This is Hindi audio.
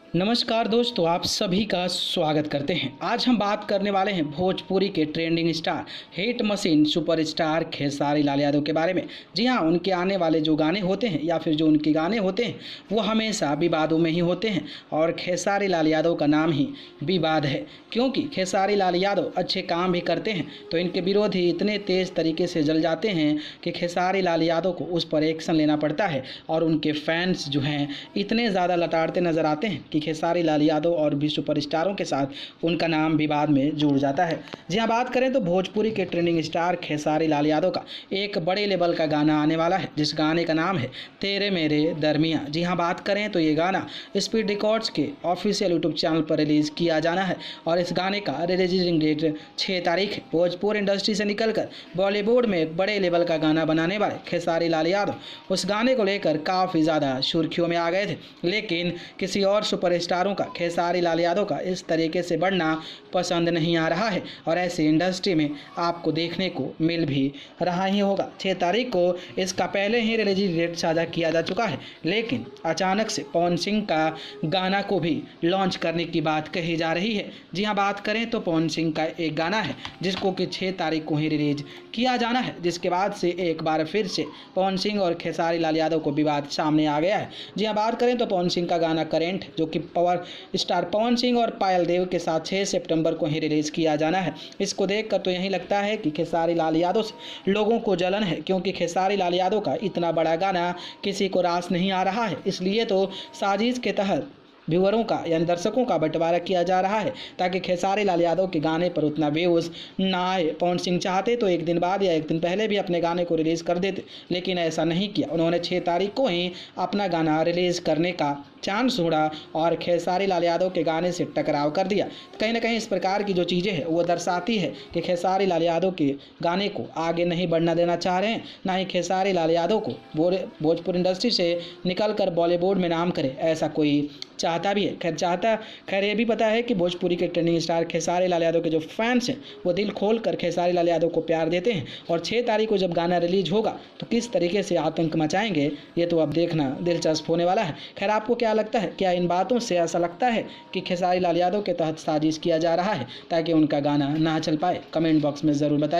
नमस्कार दोस्तों, आप सभी का स्वागत करते हैं। आज हम बात करने वाले हैं भोजपुरी के trending star, hit machine superstar Khesari Lal Yadav के बारे में। जी हाँ, उनके आने वाले जो गाने होते हैं या फिर जो उनके गाने होते हैं वो हमेशा विवादों में ही होते हैं और खेसारी लाल यादव का नाम ही विवाद है, क्योंकि खेसारी लाल यादव अच्छे काम भी करते हैं तो इनके विरोधी इतने तेज़ तरीके से जल जाते हैं कि खेसारी लाल यादव को उस पर एक्शन लेना पड़ता है और उनके फैंस जो हैं इतने ज़्यादा लताड़ते नजर आते हैं कि खेसारी लाल यादव और भी सुपरस्टारों के साथ उनका नाम विवाद में जुड़ जाता है। जी हाँ, बात करें तो भोजपुरी के ट्रेंडिंग स्टार खेसारी लाल यादव का एक बड़े लेवल का गाना आने वाला है, जिस गाने का नाम है तेरे मेरे दरमियाँ। जी हाँ, बात करें तो ये गाना स्पीड रिकॉर्ड्स के ऑफिशियल यूट्यूब चैनल पर रिलीज़ किया जाना है और इस गाने का रिलीजिंग डेट 6 तारीख है। भोजपुरी इंडस्ट्री से निकलकर बॉलीवुड में एक बड़े लेवल का गाना बनाने वाले खेसारी लाल यादव उस गाने को लेकर काफ़ी ज़्यादा सुर्खियों में आ गए थे, लेकिन किसी और सुपरस्टारों का खेसारी लाल यादव का इस तरीके से बढ़ना पसंद नहीं आ रहा है और ऐसे इंडस्ट्री में आपको देखने को मिल भी रहा ही होगा। 6 तारीख को इसका पहले ही रिलीज डेट साझा किया जा चुका है, लेकिन अचानक से पवन सिंह का गाना को भी लॉन्च करने की बात कही जा रही है। जी हाँ, बात करें तो पवन सिंह का एक गाना है जिसको कि 6 तारीख को ही रिलीज किया जाना है, जिसके बाद से एक बार फिर से पवन सिंह और खेसारी लाल यादव को विवाद सामने आ गया है। जी हाँ, बात करें तो पवन सिंह का गाना करेंट, जो कि पावर स्टार पवन सिंह और पायल देव के साथ 6 सितंबर को ही रिलीज़ किया जाना है। इसको देखकर तो यही लगता है कि खेसारी लाल यादव से लोगों को जलन है, क्योंकि खेसारी लाल यादव का इतना बड़ा गाना किसी को रास नहीं आ रहा है। इसलिए तो साजिश के तहत व्यूअरों का यानी दर्शकों का बंटवारा किया जा रहा है ताकि खेसारी लाल यादव के गाने पर उतना व्यूज़ ना आए। पवन सिंह चाहते तो एक दिन बाद या एक दिन पहले भी अपने गाने को रिलीज़ कर देते, लेकिन ऐसा नहीं किया। उन्होंने 6 तारीख को ही अपना गाना रिलीज़ करने का चांस ढूंढा और खेसारी लाल यादव के गाने से टकराव कर दिया। कहीं ना कहीं इस प्रकार की जो चीज़ें हैं वो दर्शाती है कि खेसारी लाल यादव के गाने को आगे नहीं बढ़ना देना चाह रहे हैं, ना ही खेसारी लाल यादव को भोजपुरी इंडस्ट्री से निकलकर बॉलीवुड में नाम करे, ऐसा कोई चाहता भी है। खैर ये भी पता है कि भोजपुरी के ट्रेंडिंग स्टार खेसारी लाल यादव के जो फैंस हैं वो दिल खोल कर खेसारी लाल यादव को प्यार देते हैं और 6 तारीख को जब गाना रिलीज होगा तो किस तरीके से आतंक मचाएंगे ये तो अब देखना दिलचस्प होने वाला है। खैर आपको क्या लगता है, क्या इन बातों से ऐसा लगता है कि खेसारी लाल यादव के तहत साजिश किया जा रहा है ताकि उनका गाना ना चल पाए? कमेंट बॉक्स में ज़रूर बताइए।